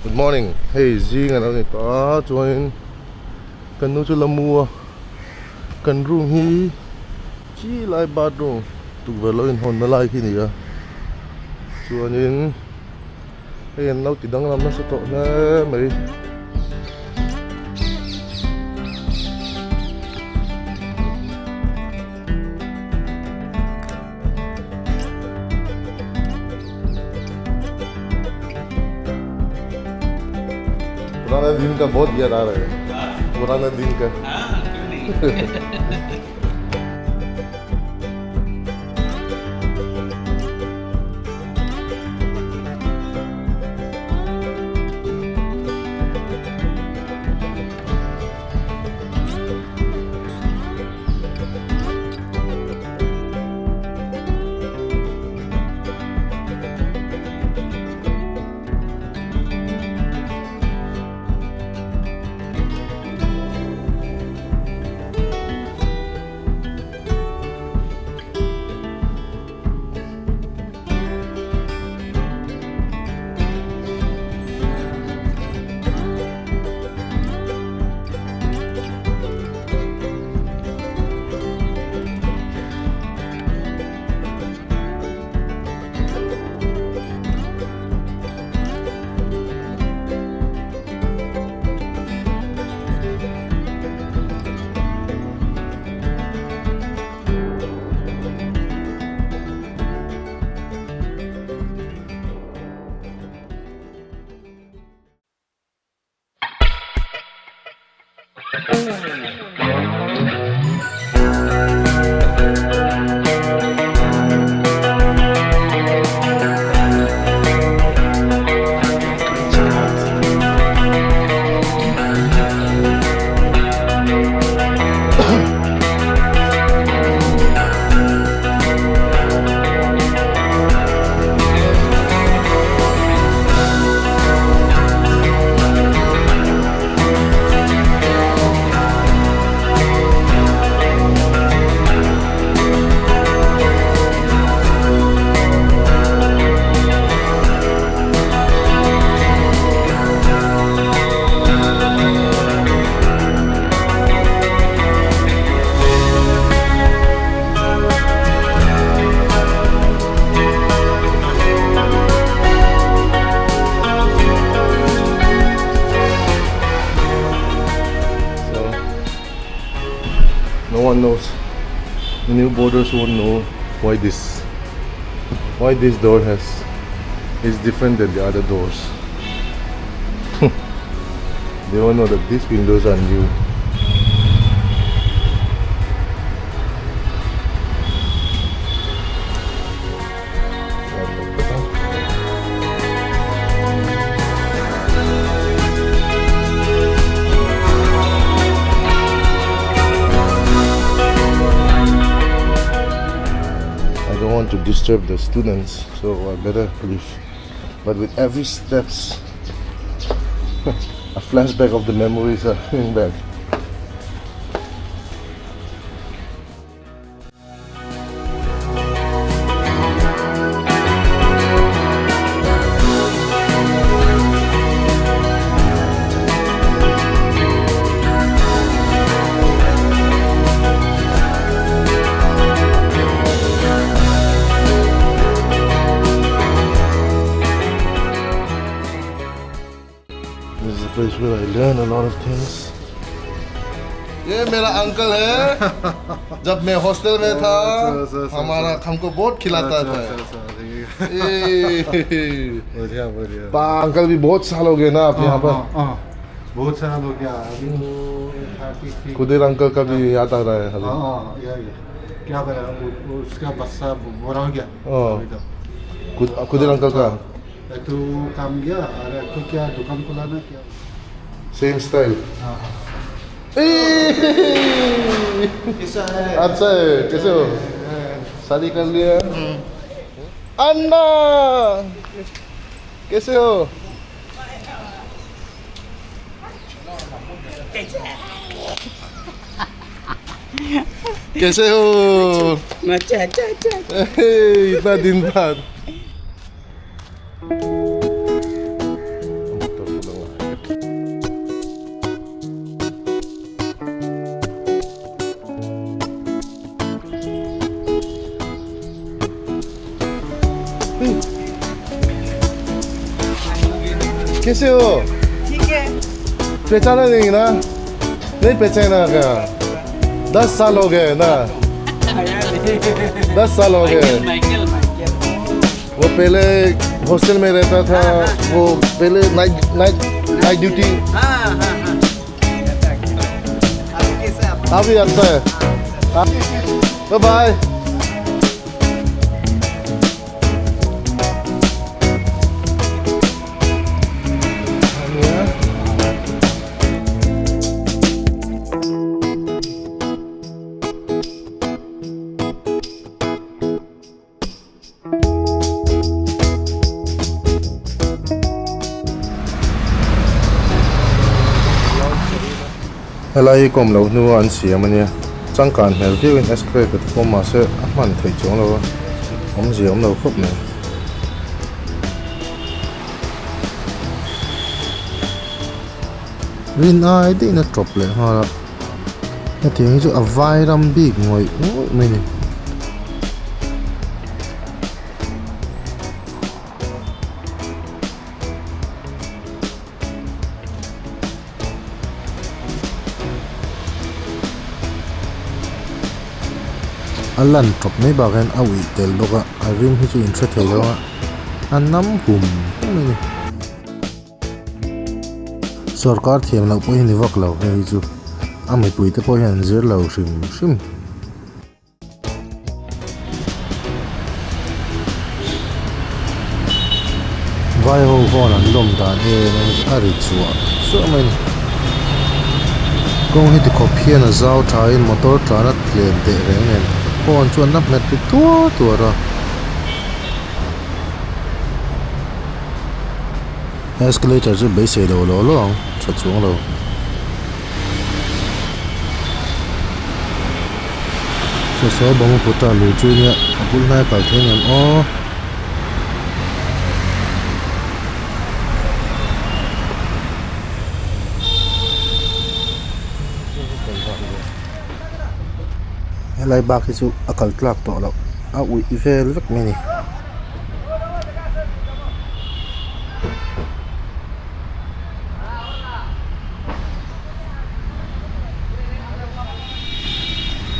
Good morning. Hey, riêng anh nói có join cần nuôi cho lâm mua cần rung hi chỉ lại ba rung tụ về lối hồn nó lại khi này cho nên hey anh lâu thì đang làm nó sẽ tốt nè mấy पुराने दिन का बहुत याद आ रहा है पुराने दिन का No one knows. The new boarders won't know why this door is different than the other doors. They won't know that these windows are new. To disturb the students, so I better leave. But with every steps, a flashback of the memories are coming back. This is a place where I learn a lot of things. ये मेरा uncle है जब मैं hostel में था हमारा हमको बहुत खिलाता था बढ़िया बढ़िया पा अंकल भी बहुत साल हो गए ना आप यहाँ पर बहुत साल हो गया अभी खुदेर अंकल का भी याद आ रहा है अभी क्या करें उसका बच्चा बड़ा हो गया खुदेर अंकल का तो काम गया अरे तो क्या दुकान खुलाना क्या सेम स्टाइल कैसा है अच्छा है कैसे हो शादी कर लिया अन्ना कैसे हो कैसे हो अच्छा अच्छा अच्छा इतना दिन बाद कैसे हो? ठीक है पहचाना नहीं ना? नहीं पहचाना क्या? 10 साल हो गए ना? 10 साल हो गए। माइकल वो पहले हॉस्टल में रहता था, वो पहले नाइट ड्यूटी हाँ आप कैसे आप अभी आता है। Bye bye. Helai kom lo nu an siam ania changkan hmel view in escray ka kom ma se man thei chong lo om ziom lo khop ne rin ai de na drop le ha na tiếng chu a vai ram big ngoi mai ni alan top mai ba gan awi tel doka arim hi chu in thre thei lo anam hum ni sarkar thiam lo po ni wak lo he chu ami pui te po hian zir lo shim vai ho hon an lom dan e ari chuwa so mai ni kong hi ti khop hian a zau tha in motor tana tlem te reng en pon chuan nap met pi tua ra escalator chu be se lo long cha chung lo so bang puta lu chu nia apul na ka theng em o helai ba ki chu akal tlak to lo a ui vel vek me ni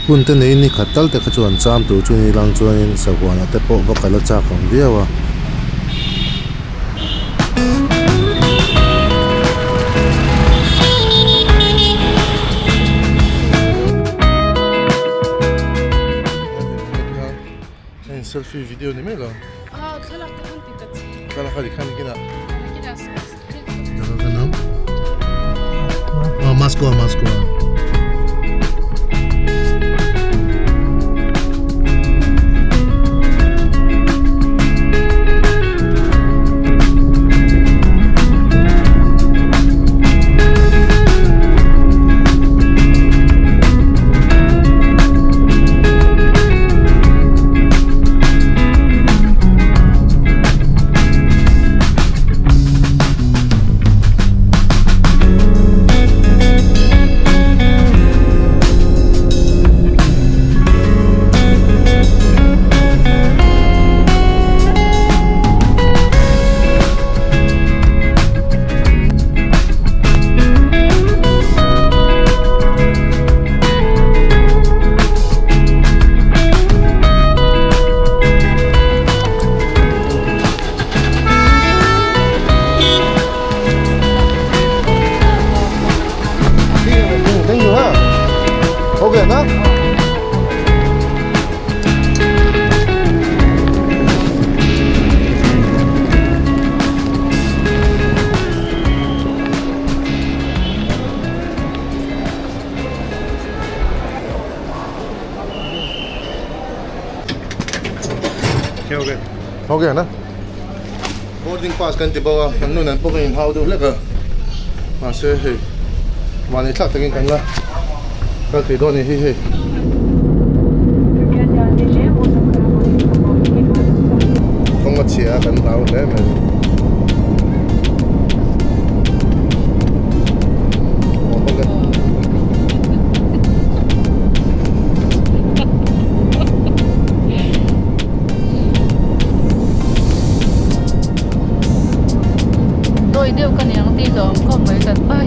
punte nei ni khatal te khachuan cham tu chu ni lang chuan in sagwana te po vakala cha kham viawa selfie video ni mela خلاص كنت تتسي kala khali khan kina كده daga ganam Moscow Okay, na? Okay na? Boarding pass kan tibawa ano nan po kayo how do leka mase hey mani tlak tagin kan la kal ti do ni hi không có chia kan tao le me mới đều cần những tí đó có mấy cần bay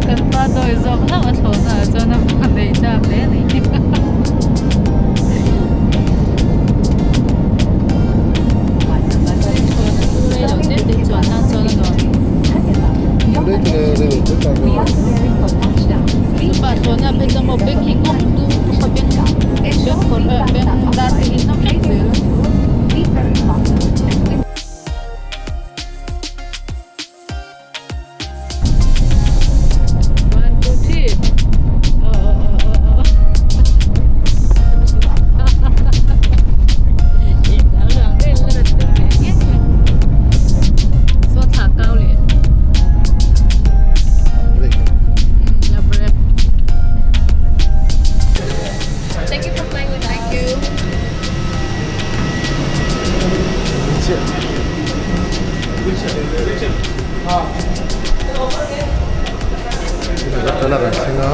cần ba đôi giống lắm ở chỗ nào cho nó còn để chạm đấy này đây thì tất cả bà số nhà bây giờ một bên hình ông tu có bên còn ở bên đa thì hình nó khác gì Agartala Kan singa.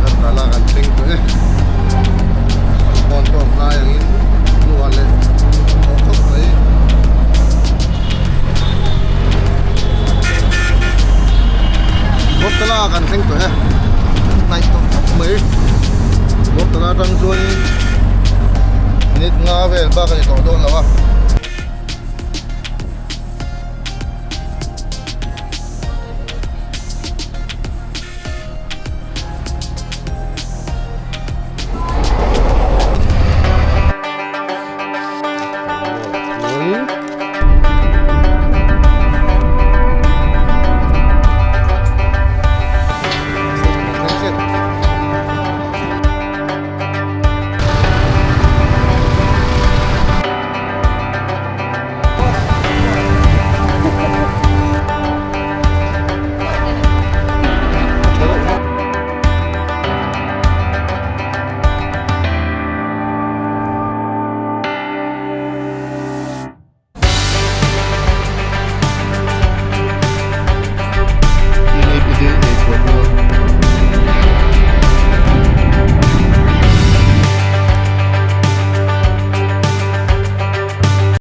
Agartala Kan sing tu Pon lah yang ini luar le. Kok ni? Agartala Kan sing tu naik tu mai. Agartala Kan join minit nga vel ba kan ito doon lawa.